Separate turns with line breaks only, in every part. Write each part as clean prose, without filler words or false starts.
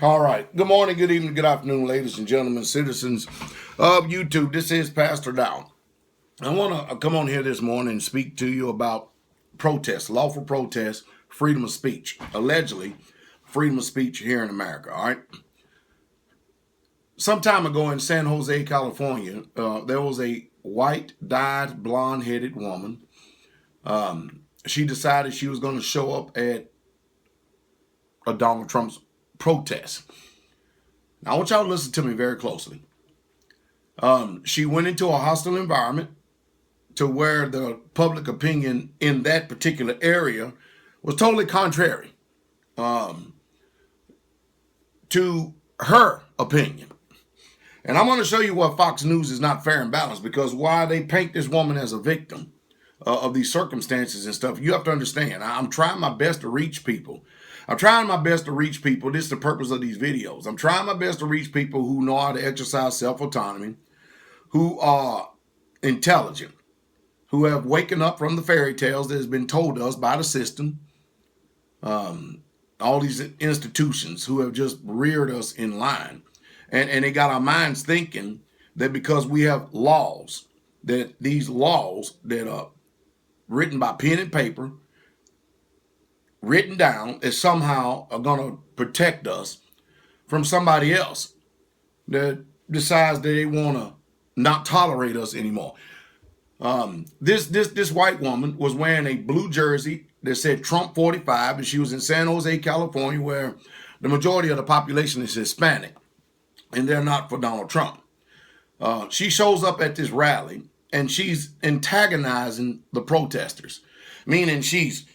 All right. Good morning, good evening, good afternoon, ladies and gentlemen, citizens of YouTube. This is Pastor Dow. I want to come on here this morning and speak to you about protest, lawful protest, freedom of speech, allegedly freedom of speech here in America. All right. Some time ago in San Jose, California, there was a white, dyed, blonde-headed woman. She decided she was going to show up at a Donald Trump's protest. Now, I want y'all to listen to me very closely. She went into a hostile environment to where the public opinion in that particular area was totally contrary to her opinion. And I'm going to show you why Fox News is not fair and balanced, because why they paint this woman as a victim of these circumstances and stuff, you have to understand. I'm trying my best to reach people. This is the purpose of these videos. I'm trying my best to reach people who know how to exercise self-autonomy, who are intelligent, who have waken up from the fairy tales that has been told us by the system, all these institutions who have just reared us in line. And they got our minds thinking that because we have laws, that these laws that are written by pen and paper, written down, is somehow are going to protect us from somebody else that decides that they want to not tolerate us anymore. This white woman was wearing a blue jersey that said Trump 45, and she was in San Jose, California, where the majority of the population is Hispanic, and they're not for Donald Trump. She shows up at this rally, and she's antagonizing the protesters, meaning she's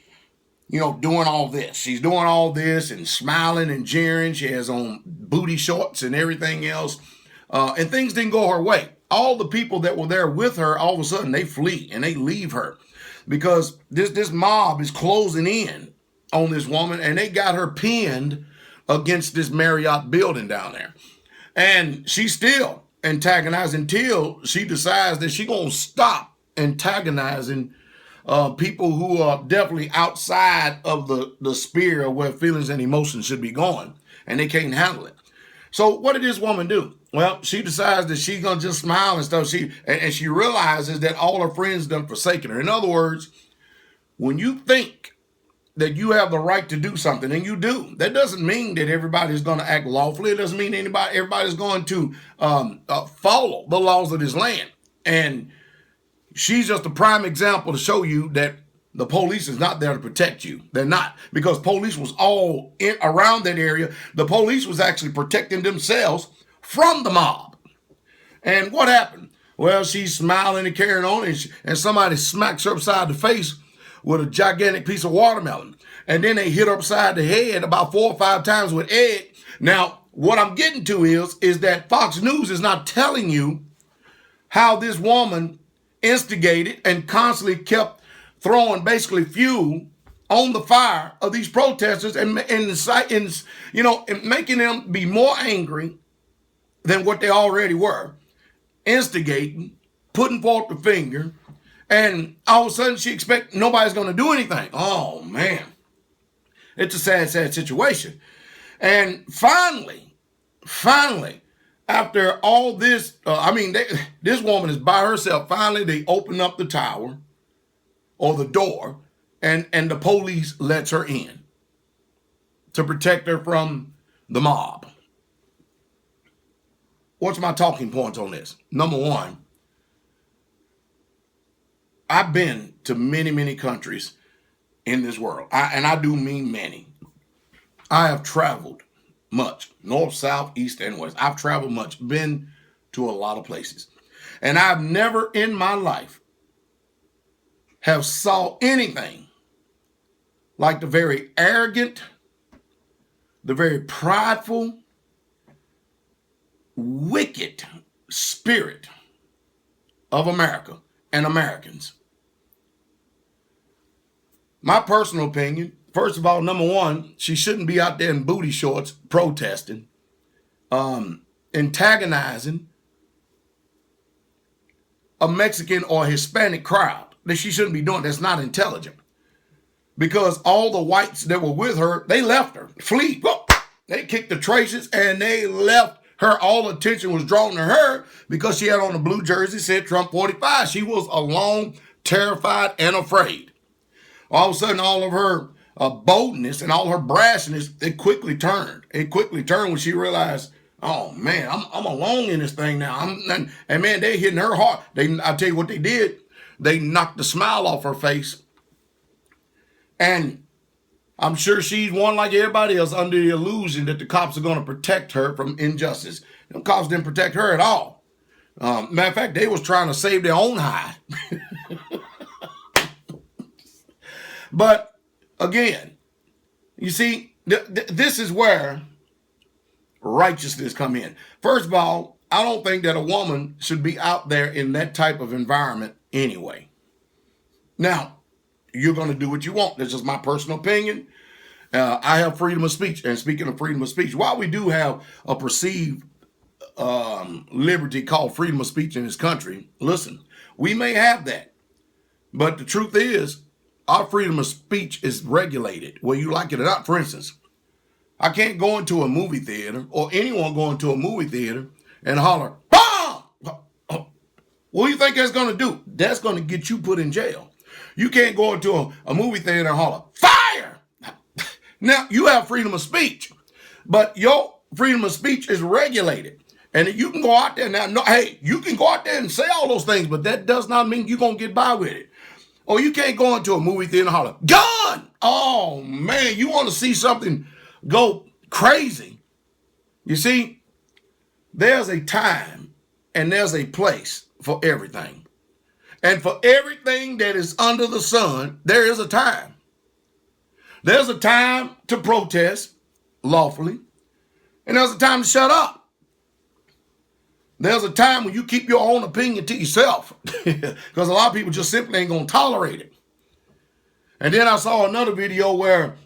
doing all this. She's doing all this and smiling and jeering. She has on booty shorts and everything else. And things didn't go her way. All the people that were there with her, all of a sudden, they flee and they leave her because this mob is closing in on this woman, and they got her pinned against this Marriott building down there. And she's still antagonizing until she decides that she's going to stop antagonizing people who are definitely outside of the sphere of where feelings and emotions should be going, and they can't handle it. So what did this woman do? Well, she decides that she's going to just smile and stuff. She realizes that all her friends done forsaken her. In other words, when you think that you have the right to do something, and you do, that doesn't mean that everybody's going to act lawfully. It doesn't mean everybody's going to follow the laws of this land. And she's just a prime example to show you that the police is not there to protect you. They're not, because police was all around that area. The police was actually protecting themselves from the mob. And what happened? Well, she's smiling and carrying on, and somebody smacks her upside the face with a gigantic piece of watermelon. And then they hit her upside the head about 4 or 5 times with egg. Now, what I'm getting to is that Fox News is not telling you how this woman instigated and constantly kept throwing basically fuel on the fire of these protesters and making them be more angry than what they already were, instigating, putting forth the finger, and all of a sudden she expects nobody's going to do anything. Oh man, it's a sad situation. And finally, after all this, this woman is by herself. Finally, they open up the tower or the door, and the police lets her in to protect her from the mob. What's my talking points on this? Number one, I've been to many, many countries in this world, and I do mean many. I have traveled much, north, south, east, and west. I've traveled much, been to a lot of places. And I've never in my life have saw anything like the very arrogant, the very prideful, wicked spirit of America and Americans. My personal opinion, first of all, number one, she shouldn't be out there in booty shorts protesting, antagonizing a Mexican or Hispanic crowd. That she shouldn't be doing. That's not intelligent. Because all the whites that were with her, they left her, flee. They kicked the traces and they left her. All attention was drawn to her because she had on a blue jersey, said Trump 45. She was alone, terrified, and afraid. All of a sudden, all of her boldness and all her brashness, it quickly turned. It quickly turned when she realized, oh man, I'm alone in this thing now. And man, they hitting her hard. I'll tell you what they did. They knocked the smile off her face. And I'm sure she's one like everybody else under the illusion that the cops are going to protect her from injustice. Them cops didn't protect her at all. Matter of fact, they was trying to save their own hide. But again, you see, this is where righteousness come in. First of all, I don't think that a woman should be out there in that type of environment anyway. Now, you're going to do what you want. This is my personal opinion. I have freedom of speech. And speaking of freedom of speech, while we do have a perceived liberty called freedom of speech in this country, listen, we may have that. But the truth is, our freedom of speech is regulated, whether you like it or not. For instance, I can't go into a movie theater, or anyone go into a movie theater and holler, "Bomb!" What do you think that's going to do? That's going to get you put in jail. You can't go into a movie theater and holler, "Fire!" Now, you have freedom of speech, but your freedom of speech is regulated. And you can go out there now. No, hey, you can go out there and say all those things, but that does not mean you're going to get by with it. Or you can't go into a movie theater and holler, "Gun!" Oh, man, you want to see something go crazy. You see, there's a time and there's a place for everything. And for everything that is under the sun, there is a time. There's a time to protest lawfully, and there's a time to shut up. There's a time when you keep your own opinion to yourself because a lot of people just simply ain't going to tolerate it. And then I saw another video where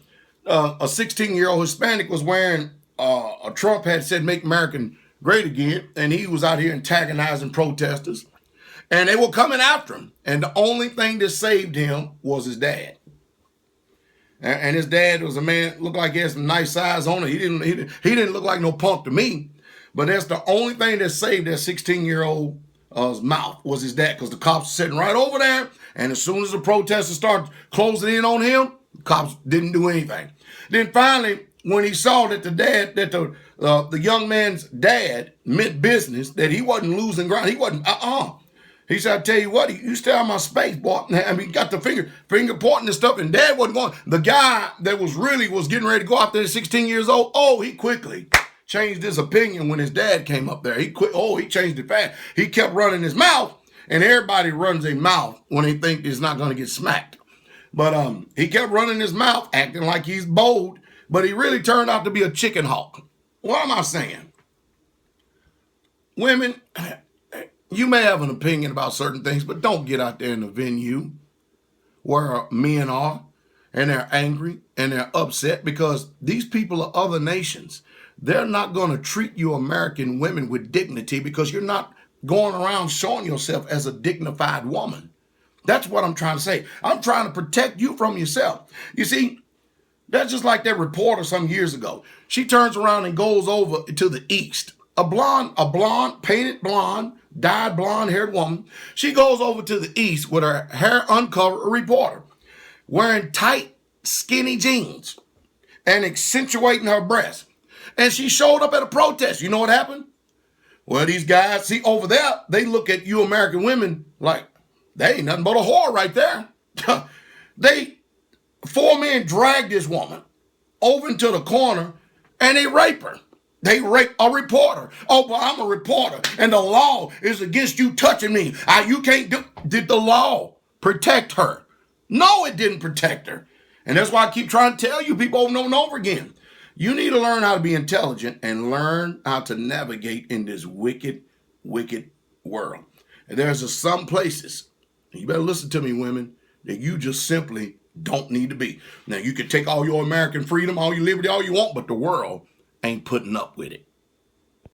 a 16-year-old Hispanic was wearing a Trump had said, "Make America Great Again," and he was out here antagonizing protesters. And they were coming after him. And the only thing that saved him was his dad. And his dad was a man, looked like he had some nice size on it. He didn't look like no punk to me. But that's the only thing that saved that 16-year-old's mouth was his dad, because the cops were sitting right over there. And as soon as the protesters started closing in on him, the cops didn't do anything. Then finally, when he saw that the young man's dad meant business, that he wasn't losing ground, he wasn't, He said, "I tell you what, you stay on my space, boy." I mean, got the finger pointing and stuff, and dad wasn't going. The guy that was getting ready to go out there at 16 years old, he quickly changed his opinion when his dad came up there. He changed it fast. He kept running his mouth, and everybody runs their mouth when they think it's not going to get smacked. But he kept running his mouth, acting like he's bold, but he really turned out to be a chicken hawk. What am I saying? Women, you may have an opinion about certain things, but don't get out there in the venue where men are, and they're angry and they're upset because these people are other nations. They're not going to treat you American women with dignity because you're not going around showing yourself as a dignified woman. That's what I'm trying to say. I'm trying to protect you from yourself. You see, that's just like that reporter some years ago. She turns around and goes over to the east. A blonde, painted blonde, dyed blonde-haired woman. She goes over to the east with her hair uncovered, a reporter, wearing tight, skinny jeans and accentuating her breasts. And she showed up at a protest. You know what happened? Well, these guys, see, over there, they look at you American women like, they ain't nothing but a whore right there. 4 men dragged this woman over into the corner and they rape her. They rape a reporter. "Oh, but I'm a reporter and the law is against you touching me. You can't do." Did the law protect her? No, it didn't protect her. And that's why I keep trying to tell you people over and over again. You need to learn how to be intelligent and learn how to navigate in this wicked, wicked world. And there's just some places, you better listen to me, women, that you just simply don't need to be. Now, you can take all your American freedom, all your liberty, all you want, but the world ain't putting up with it.